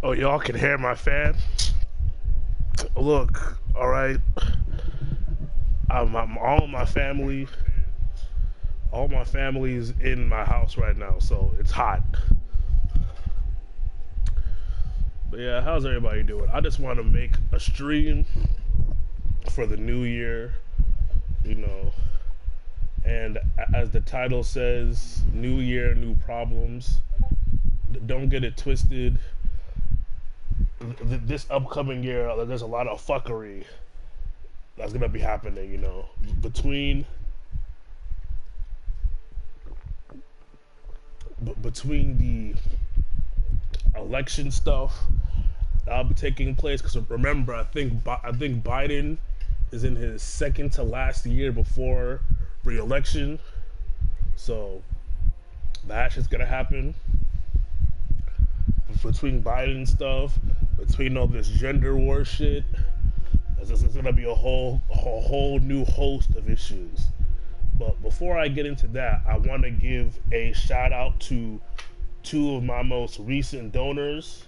Oh, y'all can hear my fan? Look, alright. I'm all my family's in my house right now, so it's hot. But yeah, how's everybody doing? I just want to make a stream for the new year, you know. And as the title says, new year, new problems. Don't get it twisted. This upcoming year, there's a lot of fuckery that's gonna be happening, you know, between the election stuff that'll be taking place. Because remember, I think Biden is in his second to last year before re-election, so that shit's gonna happen. Between Biden stuff, between all this gender war shit, there's gonna be a whole new host of issues. But before I get into that, I want to give a shout out to two of my most recent donors.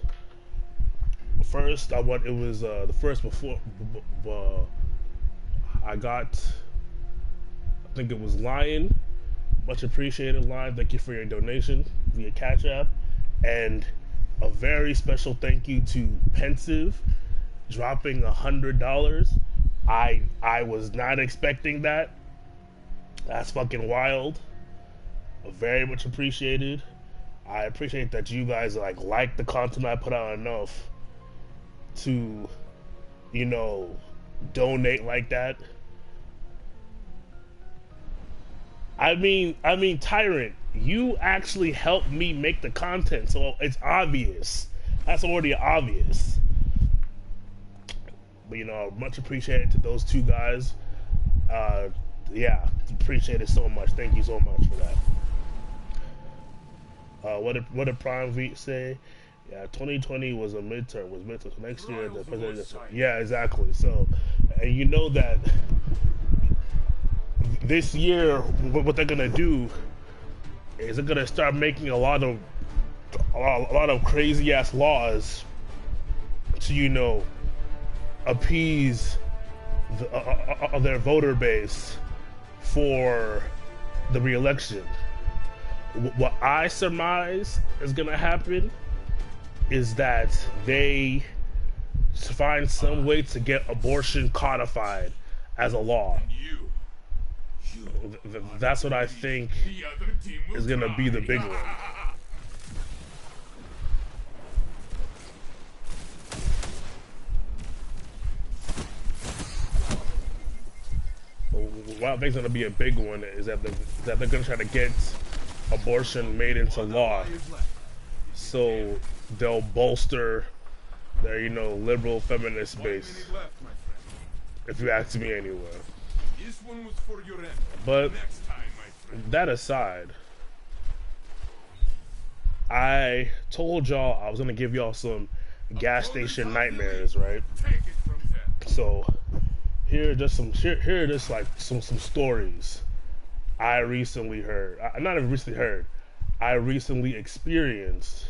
First, it was the first before I got, I think it was Lion. Much appreciated, Lion. Thank you for your donation via Cash App. And a very special thank you to Pensive dropping $100. I was not expecting that. That's fucking wild. Very much appreciated. I appreciate that you guys like the content I put out enough to, you know, donate like that. I mean, Tyrant, you actually helped me make the content, so it's obvious. That's already obvious. But, you know, much appreciated to those two guys. Yeah, appreciate it so much. Thank you so much for that. What did Prime V say? Yeah, 2020 was a midterm. So next year the president. Yeah, exactly. So, and you know that this year, what they're gonna do is they're gonna start making a lot of crazy ass laws to, you know, appease their voter base for the re-election. What I surmise is gonna happen is that they find some way to get abortion codified as a law. That's what I think is gonna be the big one. What I think is going to be a big one is that they're going to try to get abortion made into law, so they'll bolster their, you know, liberal feminist base. If you ask me, anyway. But that aside, I told y'all I was going to give y'all some gas station nightmares, right? So here are just some stories I recently heard. Not even recently heard. I recently experienced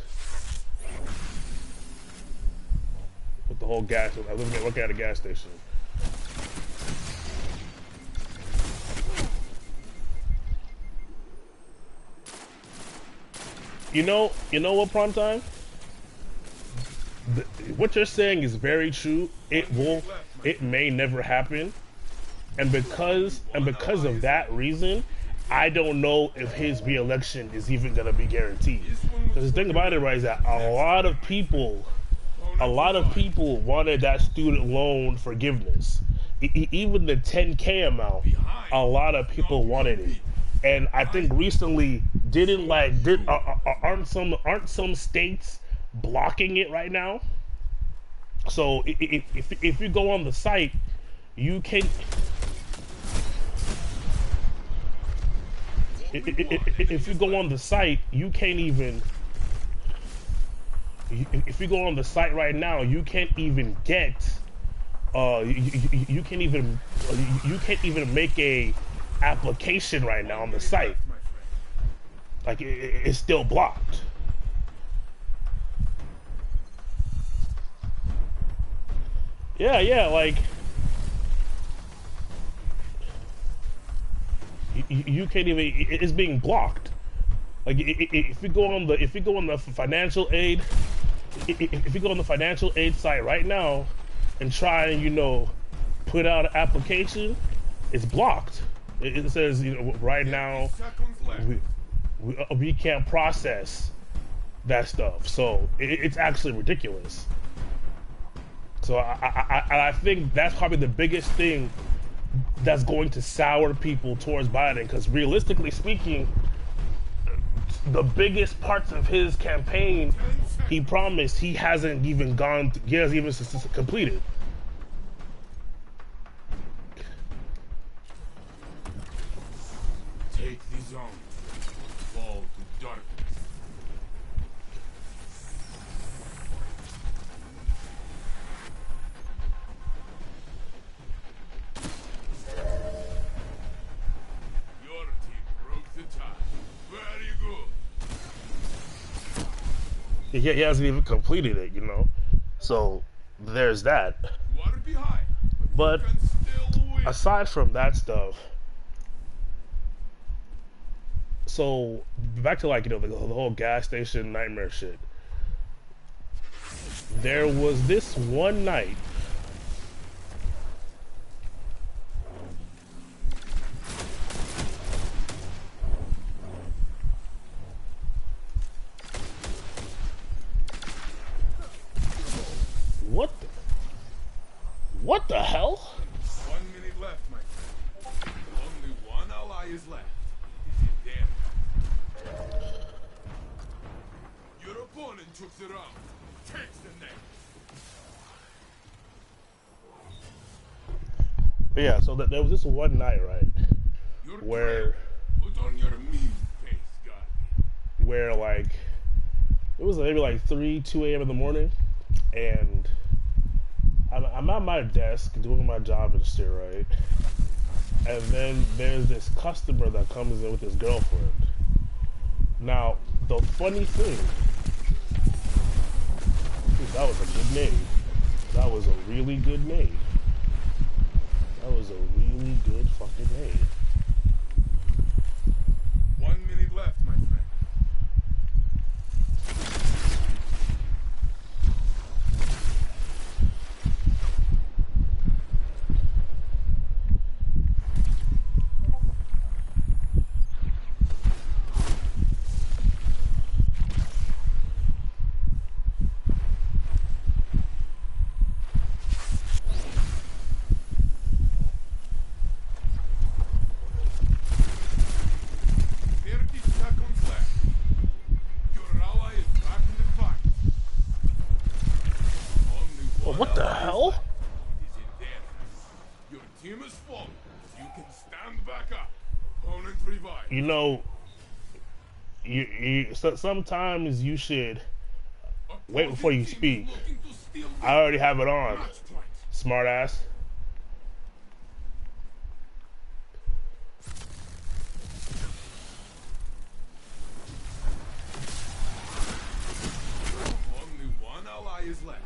with the whole gas. I was looking at a gas station. You know what, Primetime? What you're saying is very true. It may never happen, and because of that reason, I don't know if his re-election is even gonna be guaranteed. Because the thing about it, right, is that a lot of people wanted that student loan forgiveness. Even the 10K amount, a lot of people wanted it. And I think recently, aren't some states blocking it right now? So if you go on the site, you can. If you go on the site, you can't even. If you go on the site right now, you can't even get. You can't even make a application right now on the site. Like it's still blocked. yeah, like you can't even. It's being blocked. Like if you go on the financial aid, if you go on the financial aid site right now and try and put out an application, it's blocked. It says right now we can't process that stuff. So it's actually ridiculous. So I think that's probably the biggest thing that's going to sour people towards Biden, because realistically speaking, the biggest parts of his campaign he promised he hasn't even completed. Take the zone. Fall to darkness. Your team broke the tie. Very good. He hasn't even completed it, So there's that. You are behind, But you can still win. aside from that stuff, so back to the whole gas station nightmare shit. There was this one night what the hell? 1 minute left, my friend. Only one ally is left. Is it there? Your opponent took the round. Takes the next. But yeah, so there was this one night, right, Your where put on your mean face, guy. where it was maybe 2 a.m. in the morning, and I'm at my desk doing my job and shit, right? And then there's this customer that comes in with his girlfriend. Now, the funny thing, dude, that was a good name. That was a really good name. That was a really good fucking name. 1 minute left, my friend. What the hell? Your team is full. You can stand back up. Opponent revived. Sometimes you should wait before you speak. I already have it on. Smart ass. Only one ally is left.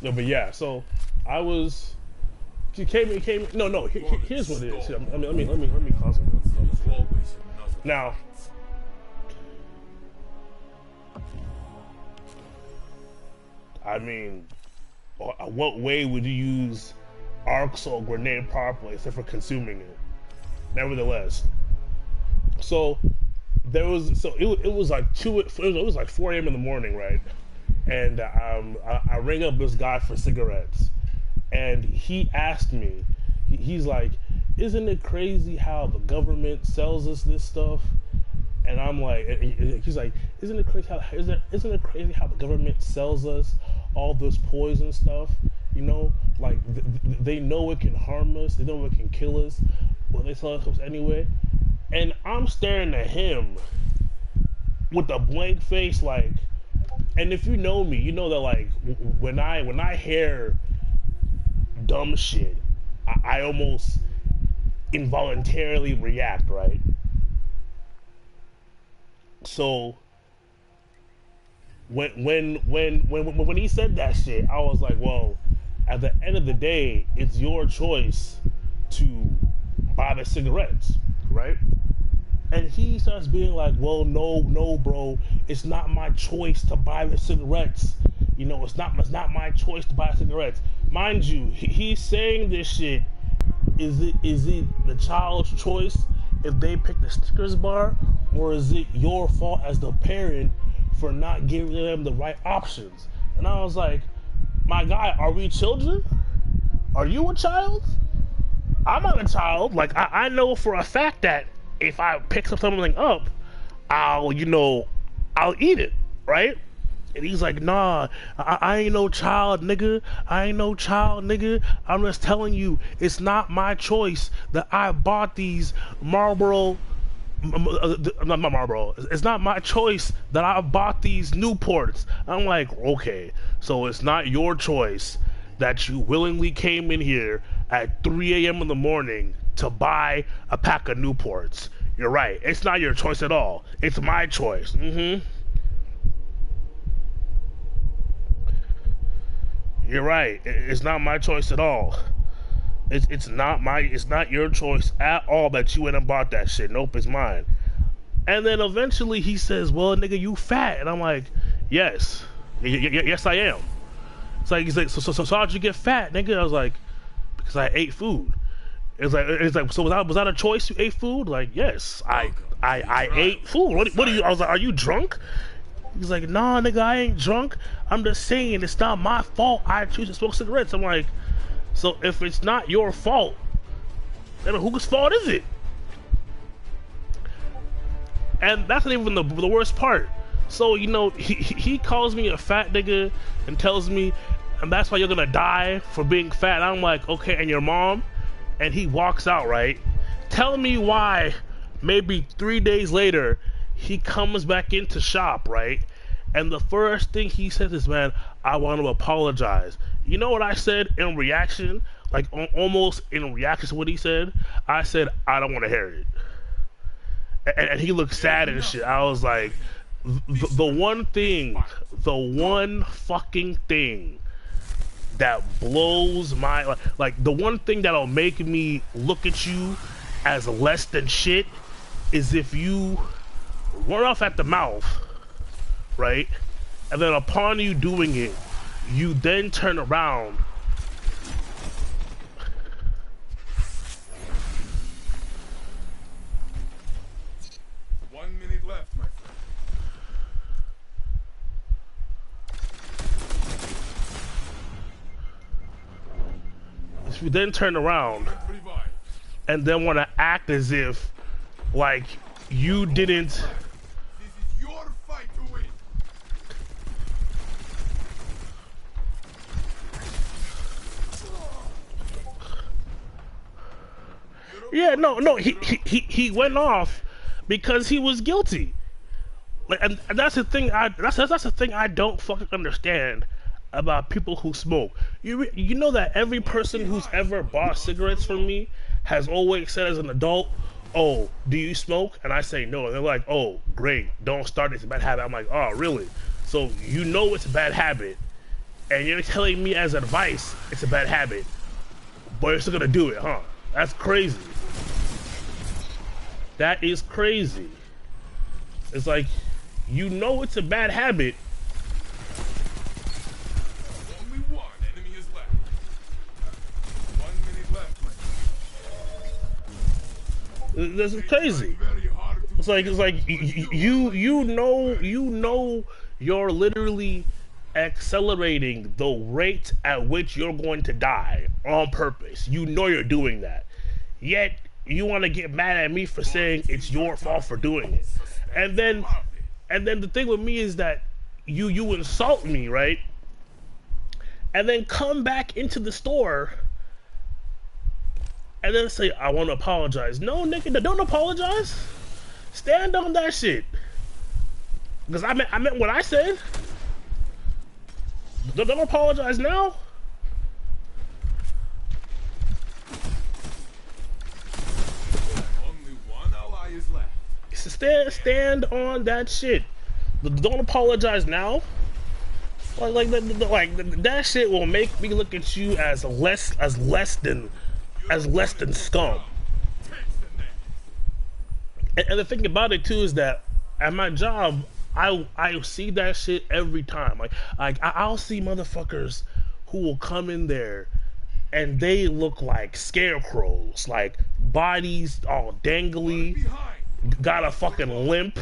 No, but yeah, so I was. He came. No. Here's what it is. Let me concentrate. Now, I mean, what way would you use Arc-Soul grenade properly except for consuming it? Nevertheless, so it was like 4 a.m. in the morning, right? And I rang up this guy for cigarettes, and he asked me, he's like, "Isn't it crazy how the government sells us this stuff?" And I'm like, he's like, "Isn't it crazy how the government sells us all this poison stuff? Like they know it can harm us, they know it can kill us, but they sell us anyway." And I'm staring at him with a blank face, like. And if you know me, you know that when I hear dumb shit, I almost involuntarily react, right? So when he said that shit, I was like, well, at the end of the day, it's your choice to buy the cigarettes, right? And he starts being like, well, no, bro, it's not my choice to buy the cigarettes. You know, it's not my choice to buy cigarettes. Mind you, he's saying this shit. Is it the child's choice if they pick the Snickers bar, or is it your fault as the parent for not giving them the right options? And I was like, my guy, are we children? Are you a child? I'm not a child. Like, I know for a fact that if I pick something up, I'll eat it, right? And he's like, nah, I ain't no child, nigga. I ain't no child, nigga. I'm just telling you, it's not my choice that I bought these Marlboro. Not Marlboro. It's not my choice that I bought these Newports. I'm like, okay, so it's not your choice that you willingly came in here at 3 a.m. in the morning to buy a pack of Newports. You're right. It's not your choice at all. It's my choice. You're right. It's not my choice at all. It's not your choice at all that you went and bought that shit. Nope, it's mine. And then eventually he says, well, nigga, you fat. And I'm like, yes. Yes, I am. He's like, so how'd you get fat, nigga? I was like, because I ate food. It's like, so was that a choice? You ate food? Like, yes, I ate food. What are you? I was like, are you drunk? He's like, nah, nigga, I ain't drunk. I'm just saying it's not my fault I choose to smoke cigarettes. I'm like, so if it's not your fault, then whose fault is it? And that's not even the worst part. So, you know, he calls me a fat nigga and tells me, and that's why you're gonna die for being fat. And I'm like, okay, and your mom? And he walks out, right? Tell me why maybe 3 days later, he comes back into shop, right? And the first thing he says is, man, I want to apologize. You know what I said in reaction? Like, almost in reaction to what he said? I said, I don't want to hear it. And he looked sad and shit. I was like, the one fucking thing that blows my, like the one thing that'll make me look at you as less than shit is if you run off at the mouth, right? And then upon you doing it, you then turn around left, my friend. If you then turn around and then want to act as if like you didn't. This is your fight to win. Yeah, no, he went off because he was guilty. Like, and that's the thing. That's the thing I don't fucking understand about people who smoke. You know that every person who's ever bought cigarettes from me has always said as an adult, "Oh, do you smoke?" And I say no. And they're like, "Oh, great, don't start. It's a bad habit." I'm like, "Oh, really? So you know it's a bad habit, and you're telling me as advice it's a bad habit, but you're still gonna do it, huh? That's crazy. That is crazy." It's like, you know it's a bad habit. Only one enemy is left. 1 minute left, my friend. This is crazy. It's like you know you're literally accelerating the rate at which you're going to die on purpose. You know you're doing that. Yet you want to get mad at me for saying it's your fault for doing it. And then the thing with me is that you insult me, right? And then come back into the store and then say, I want to apologize. No, nigga, don't apologize. Stand on that shit. Because I meant what I said. Don't apologize now. stand on that shit. Don't apologize now. That shit will make me look at you as less than scum. And the thing about it too is that at my job, I see that shit every time. I'll see motherfuckers who will come in there and they look like scarecrows, like bodies all dangly, got a fucking limp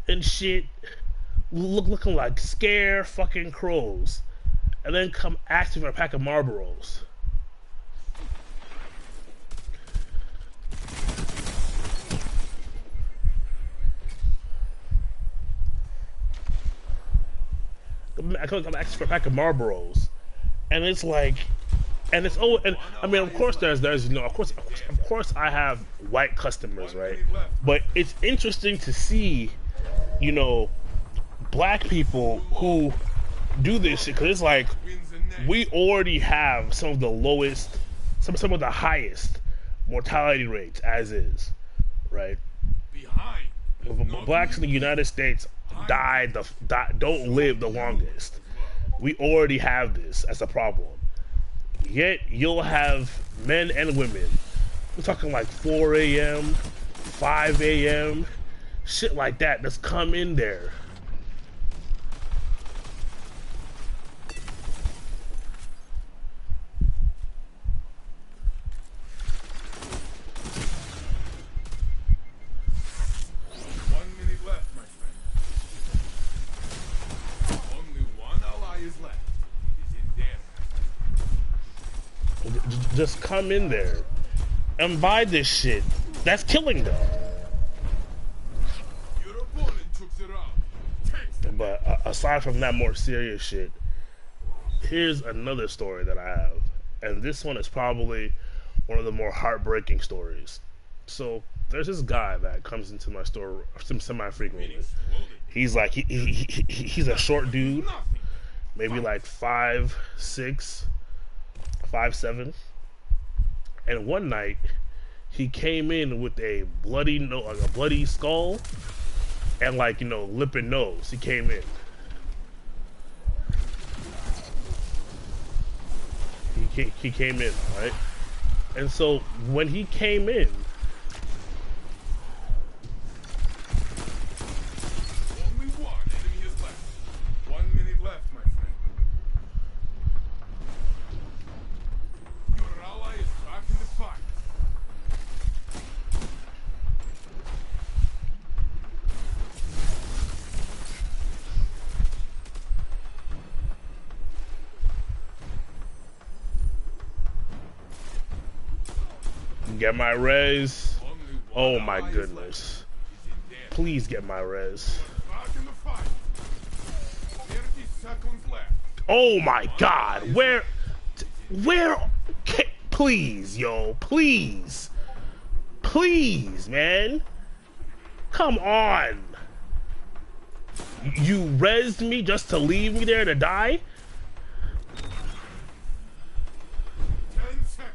and shit, looking like scare fucking crows, and then come asking for a pack of Marlboros. I come asking for a pack of Marlboros, and it's like, and it's and I mean, of course, there's of course, I have white customers, right? But it's interesting to see, black people who do this shit, because it's like we already have some of the lowest, some of the highest mortality rates as is, right? Blacks in the United States don't live the longest. We already have this as a problem. Yet you'll have men and women, we're talking like 4 a.m., 5 a.m., shit like that, that's come in there. Just come in there and buy this shit. That's killing them. But aside from that more serious shit, here's another story that I have. And this one is probably one of the more heartbreaking stories. So there's this guy that comes into my store semi-frequently. He's like, he's a short dude, maybe like 5'6", 5'7". And one night, he came in with a bloody skull, and lip and nose. He came in. He came in, right? And so when he came in, only one enemy is left. 1 minute left, my friend. Your ally is back in the fight. get my res. Oh my goodness. Please get my res. Oh my god. Where, please, yo, please. Please, man. Come on. You rezzed me just to leave me there to die? 10 seconds.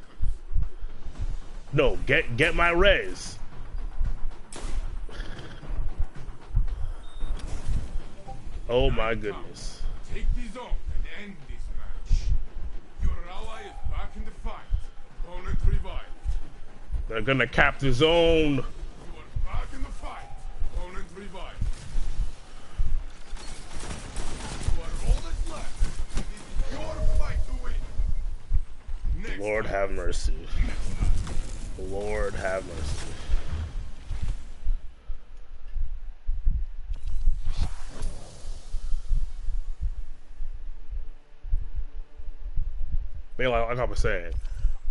No, get my res. Oh my goodness. Take the zone and end this match. Your ally is back in the fight. Opponent revived. They're gonna cap the zone. You are back in the fight. Opponent revived. You are all that's left. This is your fight to win. Next Lord time. have mercy. Lord have mercy. But like I was saying,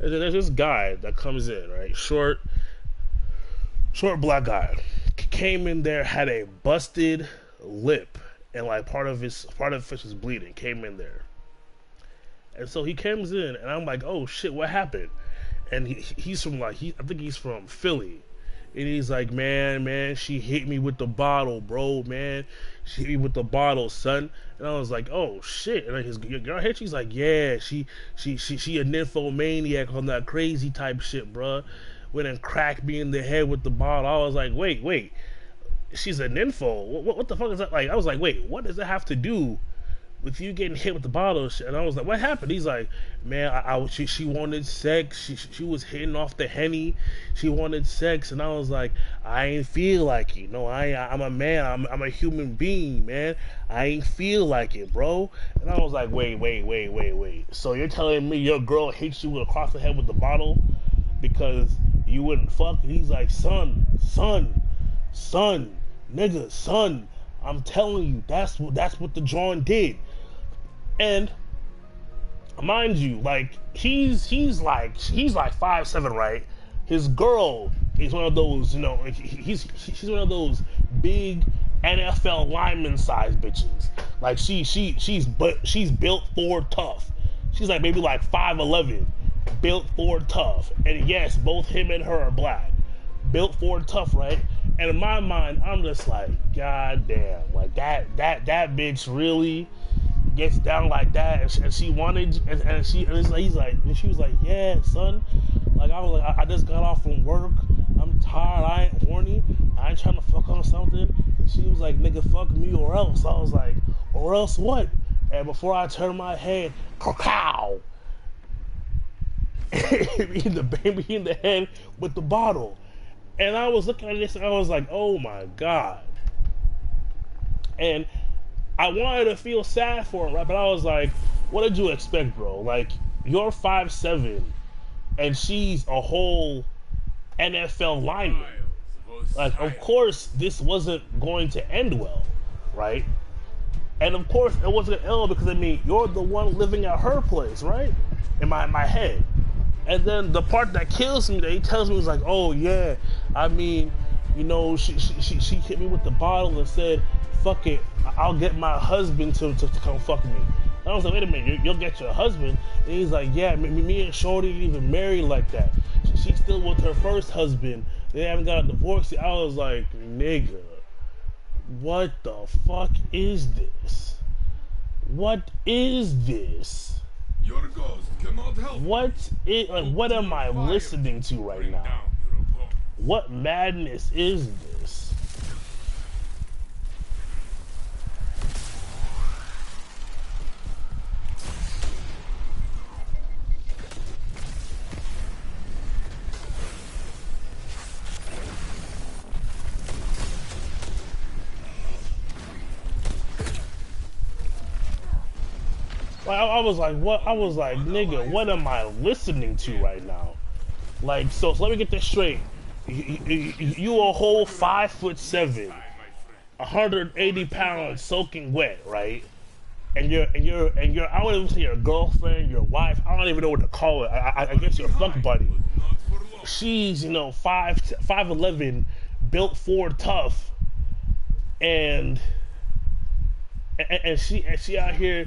there's this guy that comes in, right? Short black guy. Came in there, had a busted lip, and like part of his fish was bleeding. Came in there, and so he comes in, and I'm like, oh shit, what happened? And he's from I think he's from Philly. And he's like, man, she hit me with the bottle, bro, man. She hit me with the bottle, son. And I was like, oh shit. And his girl hit. She's like, yeah, she a nymphomaniac on that crazy type shit, bro. Went and cracked me in the head with the bottle. I was like, wait. she's a nympho. What the fuck is that? Like, I was like, wait, what does that have to do with you getting hit with the bottle? And I was like, what happened? He's like, man, she wanted sex. She was hitting off the Henny. She wanted sex, and I was like, I ain't feel like it. No, I'm a man. I'm a human being, man. I ain't feel like it, bro. And I was like, wait. So you're telling me your girl hits you across the head with the bottle because you wouldn't fuck? And he's like, son, nigga, son. I'm telling you, that's what the John did. And mind you, like he's like 5'7", right? His girl is one of those, you know, she's one of those big NFL lineman size bitches. Like she's built for tough. She's like maybe like 5'11", built for tough. And yes, both him and her are black, built for tough, right? And in my mind, I'm just like, god damn, like that bitch really gets down like that, and she wanted, and she was like, yeah, son, like I was like, I just got off from work, I'm tired, I ain't horny, I ain't trying to fuck on something. And she was like, nigga, fuck me or else. I was like, or else what? And before I turned my head, cow, hit the baby in the head with the bottle. And I was looking at this and I was like, oh my god. And I wanted to feel sad for him, right? But I was like, what did you expect, bro? Like, you're 5'7", and she's a whole NFL lineman. Like, of course, this wasn't going to end well, right? And of course, it wasn't going to end well because, I mean, you're the one living at her place, right? In my head. And then the part that kills me, that he tells me, is like, oh yeah, I mean, you know, she hit me with the bottle and said, fuck it, I'll get my husband to come fuck me. And I was like, wait a minute, you'll get your husband? And he's like, yeah, me and Shorty didn't even married like that. She's still with her first husband. They haven't got a divorce yet. I was like, nigga, what the fuck is this? What is this? Your ghost cannot help. What am I listening to right now? What madness is this? I was like, what? I was like, nigga, what am I listening to right now? Like, so let me get this straight. You a whole 5'7", 180 pounds, soaking wet, right? And you're I don't even say your girlfriend, your wife. I don't even know what to call it. I guess your fuck buddy. She's, you know, 5'11", built for tough, and she out here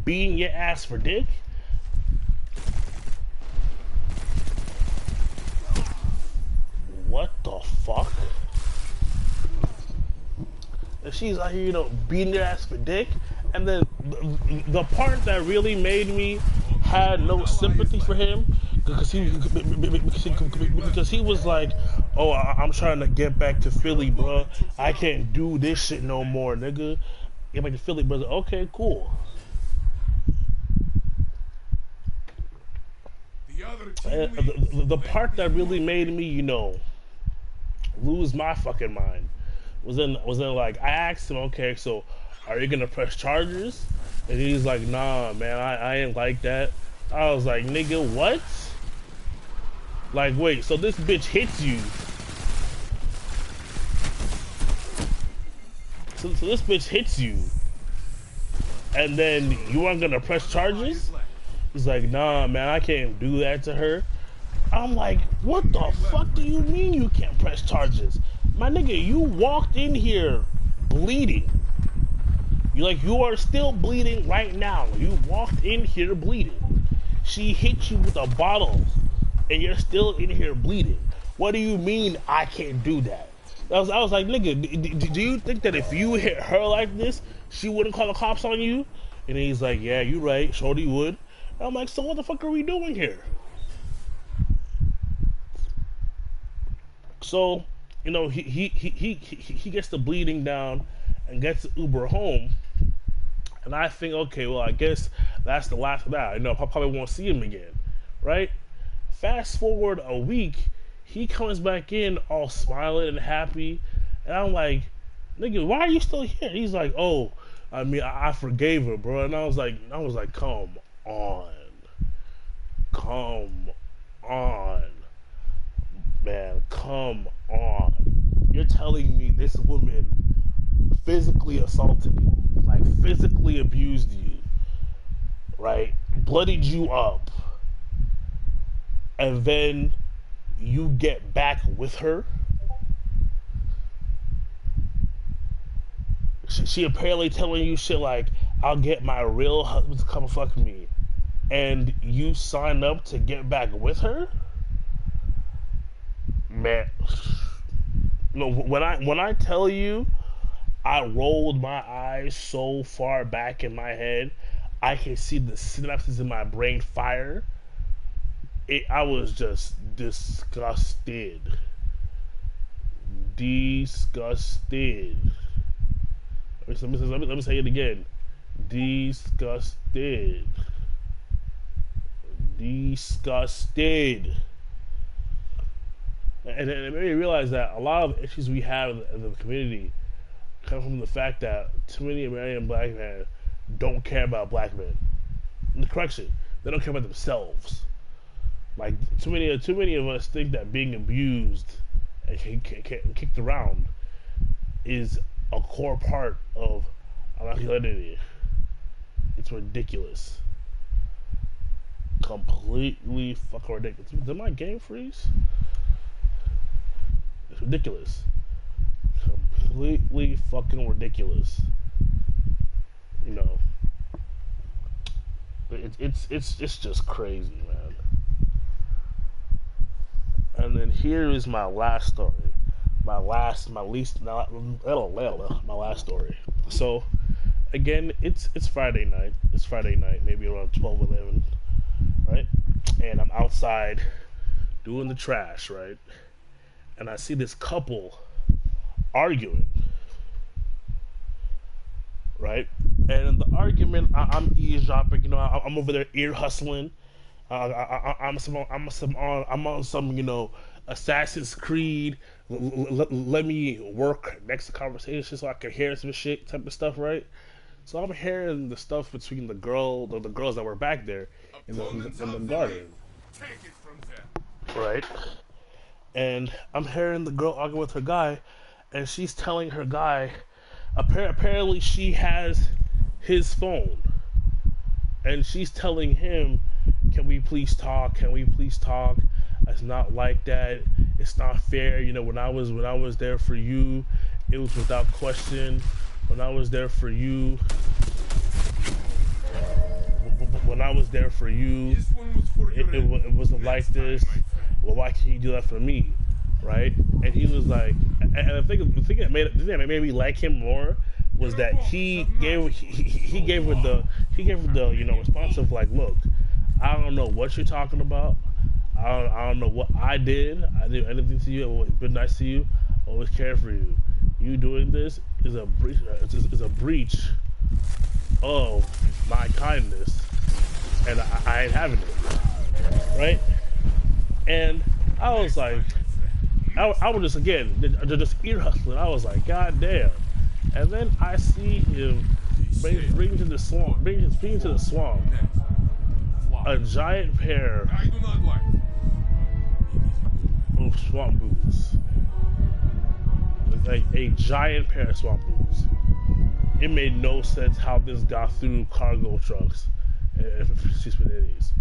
beating your ass for dick. What the fuck? And she's out here, you know, beating your ass for dick. And then the part that really made me had no sympathy for him, because he was like, oh, I'm trying to get back to Philly, bro. I can't do this shit no more, nigga. Get back to Philly, brother. Okay, cool. The part that really made me, you know, lose my fucking mind was in like, I asked him, okay, so are you gonna press charges? And he's like, nah, man, I ain't like that. I was like, nigga, what? Like, wait, so this bitch hits you. So this bitch hits you, and then you aren't gonna press charges? He's like, nah, man, I can't do that to her. I'm like, what the fuck do you mean you can't press charges? My nigga, you walked in here bleeding. You are still bleeding right now. You walked in here bleeding. She hit you with a bottle, and you're still in here bleeding. What do you mean I can't do that? I was like, nigga, do you think that if you hit her like this, she wouldn't call the cops on you? And he's like, yeah, you right, Shorty would. And I'm like, so what the fuck are we doing here? So you know, he gets the bleeding down and gets the Uber home. And I think, okay, well, I guess that's the last of that. I know I probably won't see him again, right? Fast forward a week, he comes back in all smiling and happy, and I'm like, nigga, why are you still here? He's like, oh, I mean, I forgave her, bro. And I was like, come on, come on, man, come on. You're telling me this woman physically assaulted you, like physically abused you, right? Bloodied you up, and then you get back with her? She apparently telling you shit like, I'll get my real husband to come fuck me, and you sign up to get back with her? Man, no. When I tell you, I rolled my eyes so far back in my head, I can see the synapses in my brain fire. I was just disgusted. Disgusted. Let me say it again. Disgusted. Disgusted. And it made me realize that a lot of issues we have in the community come from the fact that too many American black men don't care about black men. In the correction, they don't care about themselves. Like too many of us think that being abused and kicked around is a core part of masculinity. It's ridiculous. Completely fucking ridiculous. Did my game freeze? It's ridiculous. Completely fucking ridiculous. You know, it's just crazy, man. And then here is my last story. My last story. So, again, it's Friday night. It's Friday night, maybe around 12:11, right? And I'm outside doing the trash, right? And I see this couple arguing, right? And in the argument, I'm eavesdropping. You know, I'm over there ear hustling. I'm on some, you know, Assassin's Creed. Let me work next to conversation so I can hear some shit type of stuff, right? So I'm hearing the stuff between the girls that were back there in the garden, Take it from them. right? And I'm hearing the girl arguing with her guy, and she's telling her guy, apparently she has his phone, and she's telling him, can we please talk? Can we please talk? It's not like that. It's not fair. You know, when I was there for you, it was without question. When I was there for you, it wasn't like this. Well, why can't you do that for me, right? And he was like, and the thing that made me like him more was that he gave her the you know, response of like, look, I don't know what you're talking about. I don't know what I did. I did anything to you. I've always been nice to you. I always cared for you. You doing this is a breach. Is a breach of my kindness, and I ain't having it, right? And I was like, I was just ear hustling. I was like, God damn. And then I see him bring to the swamp, a giant pair of swamp boots. Like a giant pair of swamp boots. It made no sense how this got through cargo trucks and 50s.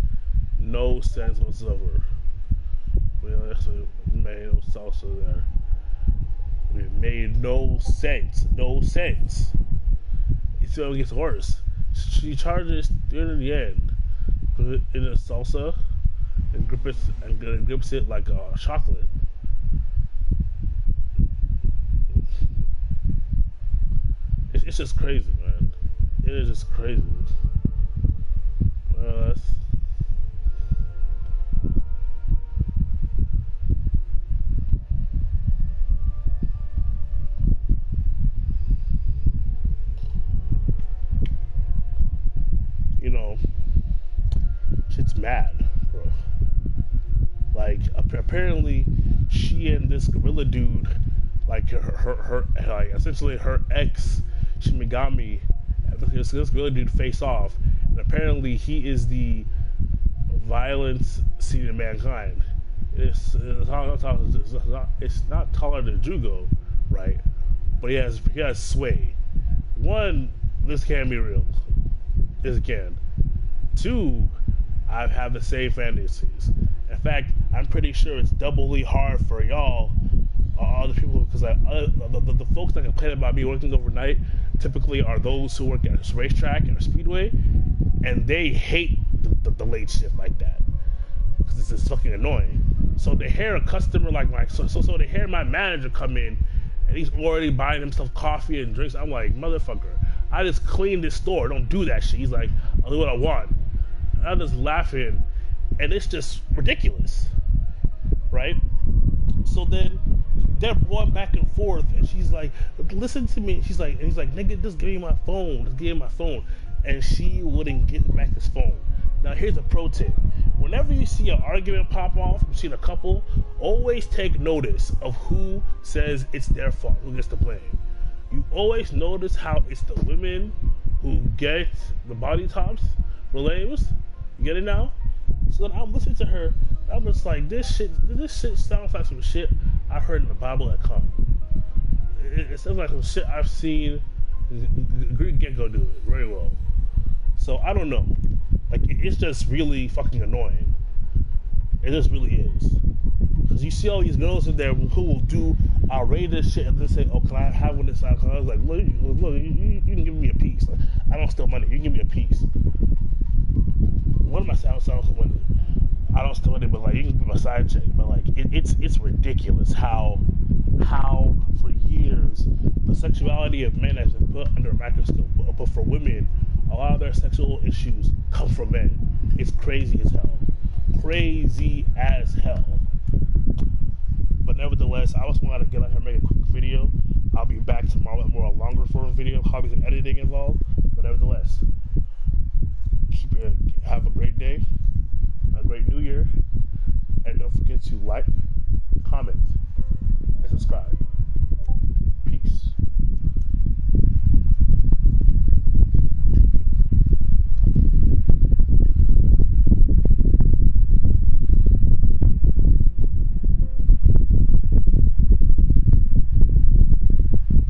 No sense whatsoever. We made no salsa there. It made no sense. No sense. It still gets worse. She charges $300 put it in a salsa and grips it like a chocolate. It's just crazy, man. It is just crazy. That's just mad, bro. Like apparently, she and this gorilla dude, like her like essentially her ex Shinigami, this gorilla dude face off, and apparently he is the violence seen in mankind. It's not taller than Jugo, right? But he has sway. One, this can't be real. This can. Two, I have the same fantasies. In fact, I'm pretty sure it's doubly hard for y'all, all the people, because the folks that complain about me working overnight typically are those who work at a racetrack and a speedway, and they hate the late shift like that because it's fucking annoying. So they hear a customer like so they hear my manager come in, and he's already buying himself coffee and drinks. I'm like, motherfucker, I just cleaned this store. Don't do that shit. He's like, I'll do what I want. And I'm just laughing, and it's just ridiculous, right? So then they're going back and forth, and she's like, listen to me. She's like, and he's like, nigga, just give me my phone. Just give me my phone. And she wouldn't give back his phone. Now here's a pro tip. Whenever you see an argument pop off between a couple, always take notice of who says it's their fault, who gets the blame. You always notice how it's the women who get the body tops for lames. You get it now? So then I'm listening to her, I'm just like, this shit sounds like some shit I heard in the Bible at Con. It sounds like some shit I've seen Greek Gecko do it very well. So I don't know. Like, it's just really fucking annoying. It just really is. Because you see all these girls in there who will do outrageous shit and then say, oh, can I have one this side? I was like, look, you can give me a piece. Like, I don't steal money. You can give me a piece. One of my sounds when I don't steal money, but like, you can be my side chick. But like, it's ridiculous how for years the sexuality of men has been put under a microscope. But for women, a lot of their sexual issues come from men. It's crazy as hell. Crazy as hell. But nevertheless, I just wanted to get out here and make a quick video. I'll be back tomorrow with a longer form video, probably some editing involved. But nevertheless, have a great day, a great new year, and don't forget to like,